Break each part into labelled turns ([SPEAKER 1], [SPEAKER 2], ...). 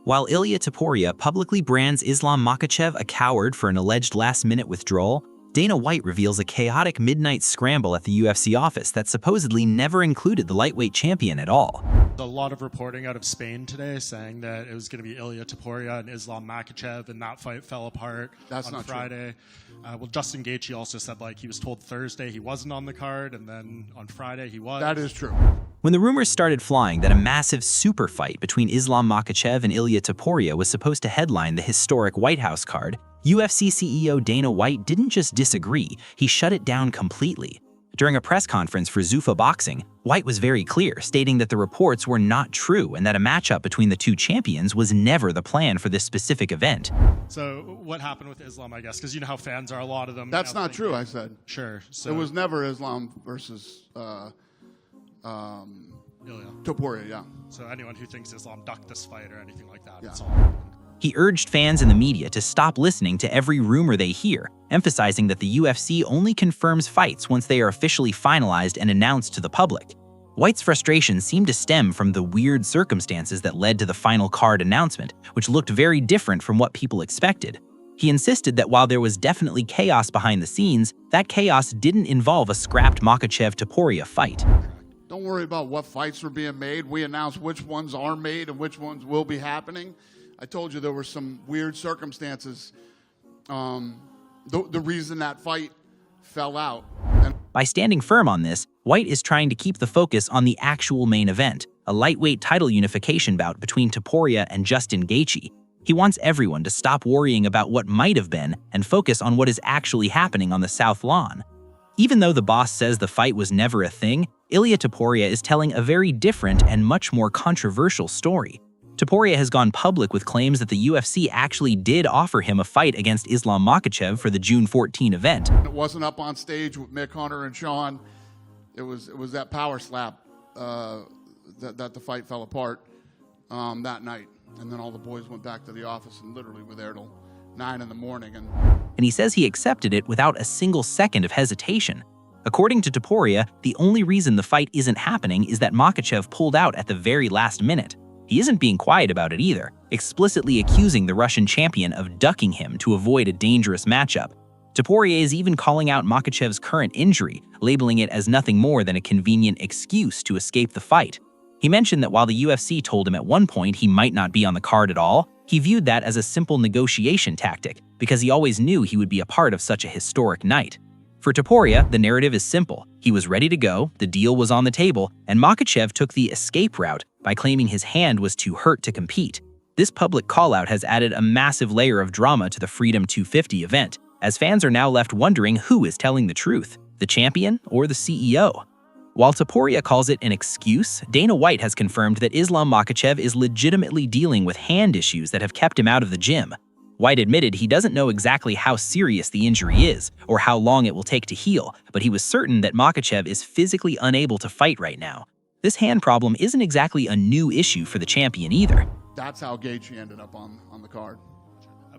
[SPEAKER 1] While Ilia Topuria publicly brands Islam Makhachev a coward for an alleged last-minute withdrawal, Dana White reveals a chaotic midnight scramble at the UFC office that supposedly never included the lightweight champion at all.
[SPEAKER 2] A lot of reporting out of Spain today saying that it was going to be Ilia Topuria and Islam Makhachev, and that fight fell apart on Friday. Well, Justin Gaethje also said he was told Thursday he wasn't on the card, and then on Friday he was.
[SPEAKER 3] That is true.
[SPEAKER 1] When the rumors started flying that a massive super fight between Islam Makhachev and Ilia Topuria was supposed to headline the historic Whitehouse card, UFC CEO Dana White didn't just disagree, he shut it down completely. During a press conference for Zuffa Boxing, White was very clear, stating that the reports were not true and that a matchup between the two champions was never the plan for this specific event.
[SPEAKER 2] So what happened with Islam, I guess? Because you know how fans are, a lot of them.
[SPEAKER 3] That's not true, I said.
[SPEAKER 2] Sure. So
[SPEAKER 3] it was never Islam versus Topuria, yeah.
[SPEAKER 2] So anyone who thinks Islam ducked this fight or anything like that,
[SPEAKER 3] yeah.
[SPEAKER 2] It's all.
[SPEAKER 1] He urged fans and the media to stop listening to every rumor they hear, emphasizing that the UFC only confirms fights once they are officially finalized and announced to the public. White's frustration seemed to stem from the weird circumstances that led to the final card announcement, which looked very different from what people expected. He insisted that while there was definitely chaos behind the scenes, that chaos didn't involve a scrapped Makhachev-Topuria fight.
[SPEAKER 3] Don't worry about what fights are being made. We announce which ones are made and which ones will be happening. I told you there were some weird circumstances. The reason that fight fell out.
[SPEAKER 1] By standing firm on this, White is trying to keep the focus on the actual main event, a lightweight title unification bout between Topuria and Justin Gaethje. He wants everyone to stop worrying about what might have been and focus on what is actually happening on the South Lawn. Even though the boss says the fight was never a thing, Ilia Topuria is telling a very different and much more controversial story. Topuria has gone public with claims that the UFC actually did offer him a fight against Islam Makhachev for the June 14 event.
[SPEAKER 3] It wasn't up on stage with Mick, Hunter, and Sean. It was that power slap that the fight fell apart that night. And then all the boys went back to the office and literally were there till 9 in the morning. And
[SPEAKER 1] he says he accepted it without a single second of hesitation. According to Topuria, the only reason the fight isn't happening is that Makhachev pulled out at the very last minute. He isn't being quiet about it either, explicitly accusing the Russian champion of ducking him to avoid a dangerous matchup. Topuria is even calling out Makhachev's current injury, labeling it as nothing more than a convenient excuse to escape the fight. He mentioned that while the UFC told him at one point he might not be on the card at all, he viewed that as a simple negotiation tactic, because he always knew he would be a part of such a historic night. For Topuria, the narrative is simple. He was ready to go, the deal was on the table, and Makhachev took the escape route by claiming his hand was too hurt to compete. This public call-out has added a massive layer of drama to the Freedom 250 event, as fans are now left wondering who is telling the truth, the champion or the CEO. While Topuria calls it an excuse, Dana White has confirmed that Islam Makhachev is legitimately dealing with hand issues that have kept him out of the gym. White admitted he doesn't know exactly how serious the injury is or how long it will take to heal, but he was certain that Makhachev is physically unable to fight right now. This hand problem isn't exactly a new issue for the champion either.
[SPEAKER 3] That's how Gaethje ended up on the card.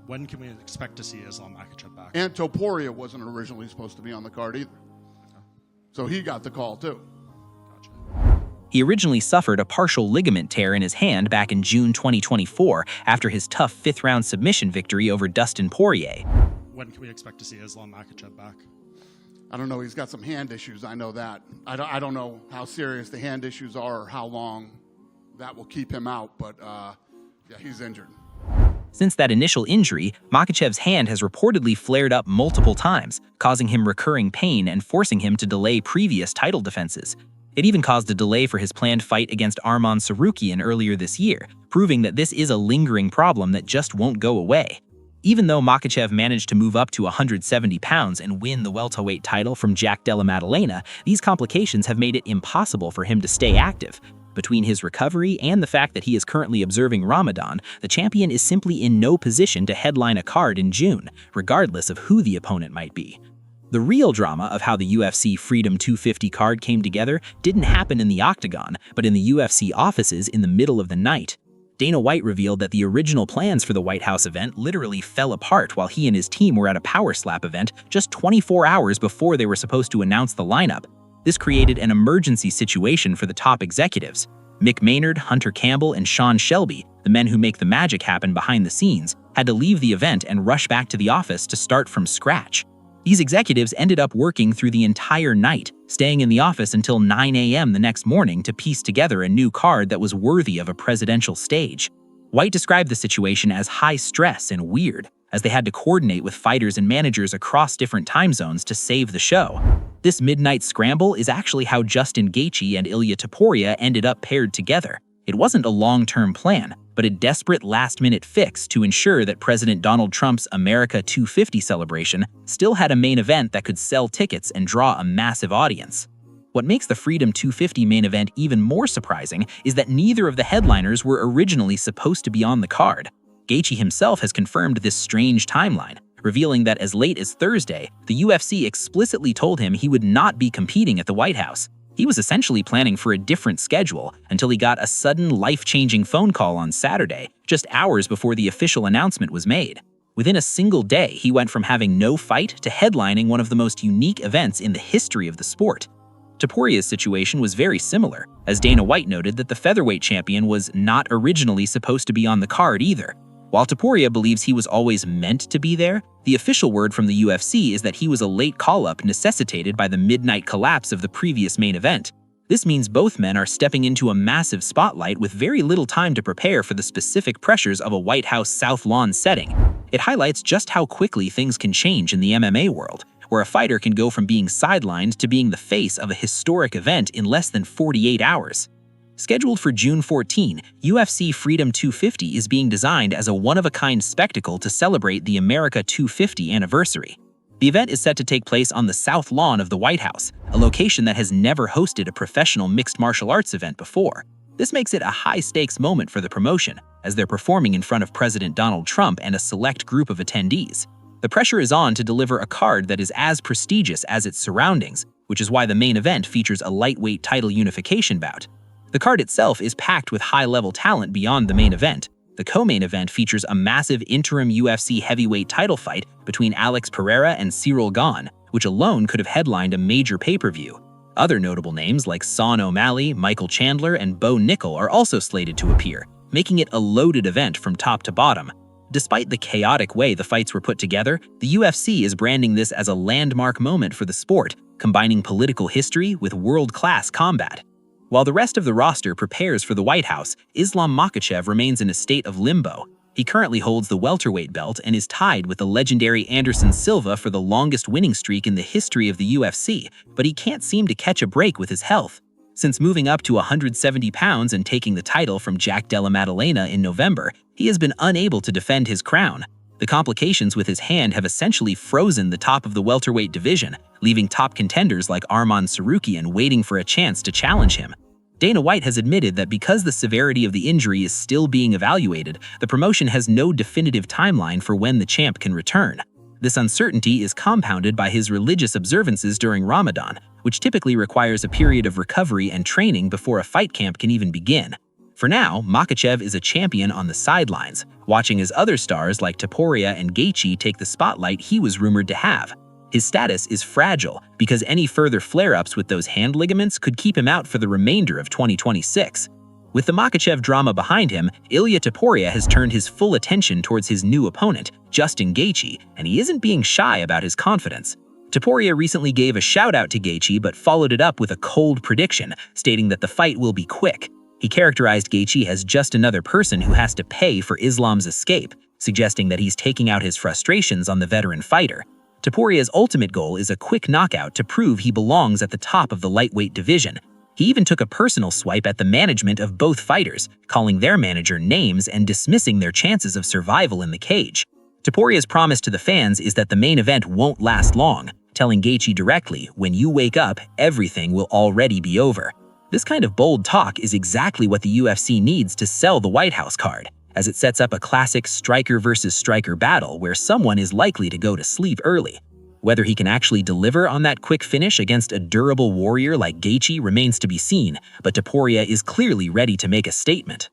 [SPEAKER 2] When can we expect to see Islam Makhachev back?
[SPEAKER 3] And Topuria wasn't originally supposed to be on the card either. So he got the call too.
[SPEAKER 2] Gotcha.
[SPEAKER 1] He originally suffered a partial ligament tear in his hand back in June 2024 after his tough fifth-round submission victory over Dustin Poirier.
[SPEAKER 2] When can we expect to see Islam Makhachev back?
[SPEAKER 3] I don't know. He's got some hand issues. I know that. I don't know how serious the hand issues are or how long that will keep him out, but yeah, he's injured.
[SPEAKER 1] Since that initial injury, Makhachev's hand has reportedly flared up multiple times, causing him recurring pain and forcing him to delay previous title defenses. It even caused a delay for his planned fight against Arman Tsarukyan earlier this year, proving that this is a lingering problem that just won't go away. Even though Makhachev managed to move up to 170 pounds and win the welterweight title from Jack Della Maddalena, these complications have made it impossible for him to stay active. Between his recovery and the fact that he is currently observing Ramadan, the champion is simply in no position to headline a card in June, regardless of who the opponent might be. The real drama of how the UFC Freedom 250 card came together didn't happen in the octagon, but in the UFC offices in the middle of the night. Dana White revealed that the original plans for the Whitehouse event literally fell apart while he and his team were at a power slap event just 24 hours before they were supposed to announce the lineup. This created an emergency situation for the top executives. Mick Maynard, Hunter Campbell, and Sean Shelby, The men who make the magic happen behind the scenes had to leave the event and rush back to the office to start from scratch. These executives ended up working through the entire night, staying in the office until 9 a.m. the next morning to piece together a new card that was worthy of a presidential stage. White described the situation as high stress and weird, as they had to coordinate with fighters and managers across different time zones to save the show. This midnight scramble is actually how Justin Gaethje and Ilia Topuria ended up paired together. It wasn't a long-term plan, but a desperate last-minute fix to ensure that President Donald Trump's America 250 celebration still had a main event that could sell tickets and draw a massive audience. What makes the Freedom 250 main event even more surprising is that neither of the headliners were originally supposed to be on the card. Gaethje himself has confirmed this strange timeline, revealing that as late as Thursday, the UFC explicitly told him he would not be competing at the Whitehouse. He was essentially planning for a different schedule until he got a sudden life-changing phone call on Saturday, just hours before the official announcement was made. Within a single day, he went from having no fight to headlining one of the most unique events in the history of the sport. Topuria's situation was very similar, as Dana White noted that the featherweight champion was not originally supposed to be on the card either. While Topuria believes he was always meant to be there, the official word from the UFC is that he was a late call-up necessitated by the midnight collapse of the previous main event. This means both men are stepping into a massive spotlight with very little time to prepare for the specific pressures of a White House South Lawn setting. It highlights just how quickly things can change in the MMA world, where a fighter can go from being sidelined to being the face of a historic event in less than 48 hours. Scheduled for June 14, UFC Freedom 250 is being designed as a one-of-a-kind spectacle to celebrate the America 250 anniversary. The event is set to take place on the South Lawn of the White House, a location that has never hosted a professional mixed martial arts event before. This makes it a high-stakes moment for the promotion, as they're performing in front of President Donald Trump and a select group of attendees. The pressure is on to deliver a card that is as prestigious as its surroundings, which is why the main event features a lightweight title unification bout. The card itself is packed with high-level talent beyond the main event. The co-main event features a massive interim UFC heavyweight title fight between Alex Pereira and Cyril Gane, which alone could have headlined a major pay-per-view. Other notable names like Sean O'Malley, Michael Chandler, and Bo Nickel are also slated to appear, making it a loaded event from top to bottom. Despite the chaotic way the fights were put together, the UFC is branding this as a landmark moment for the sport, combining political history with world-class combat. While the rest of the roster prepares for the White House, Islam Makhachev remains in a state of limbo. He currently holds the welterweight belt and is tied with the legendary Anderson Silva for the longest winning streak in the history of the UFC, but he can't seem to catch a break with his health. Since moving up to 170 pounds and taking the title from Jack Della Maddalena in November, he has been unable to defend his crown. The complications with his hand have essentially frozen the top of the welterweight division, leaving top contenders like Arman Tsarukyan waiting for a chance to challenge him. Dana White has admitted that because the severity of the injury is still being evaluated, the promotion has no definitive timeline for when the champ can return. This uncertainty is compounded by his religious observances during Ramadan, which typically requires a period of recovery and training before a fight camp can even begin. For now, Makhachev is a champion on the sidelines, watching as other stars like Topuria and Gaethje take the spotlight he was rumored to have. His status is fragile because any further flare-ups with those hand ligaments could keep him out for the remainder of 2026. With the Makhachev drama behind him, Ilia Topuria has turned his full attention towards his new opponent, Justin Gaethje, and he isn't being shy about his confidence. Topuria recently gave a shout-out to Gaethje but followed it up with a cold prediction, stating that the fight will be quick. He characterized Gaethje as just another person who has to pay for Islam's escape, suggesting that he's taking out his frustrations on the veteran fighter. Topuria's ultimate goal is a quick knockout to prove he belongs at the top of the lightweight division. He even took a personal swipe at the management of both fighters, calling their manager names and dismissing their chances of survival in the cage. Topuria's promise to the fans is that the main event won't last long, telling Gaethje directly, "When you wake up, everything will already be over." This kind of bold talk is exactly what the UFC needs to sell the White House card, as it sets up a classic striker versus striker battle where someone is likely to go to sleep early. Whether he can actually deliver on that quick finish against a durable warrior like Gaethje remains to be seen, but Topuria is clearly ready to make a statement.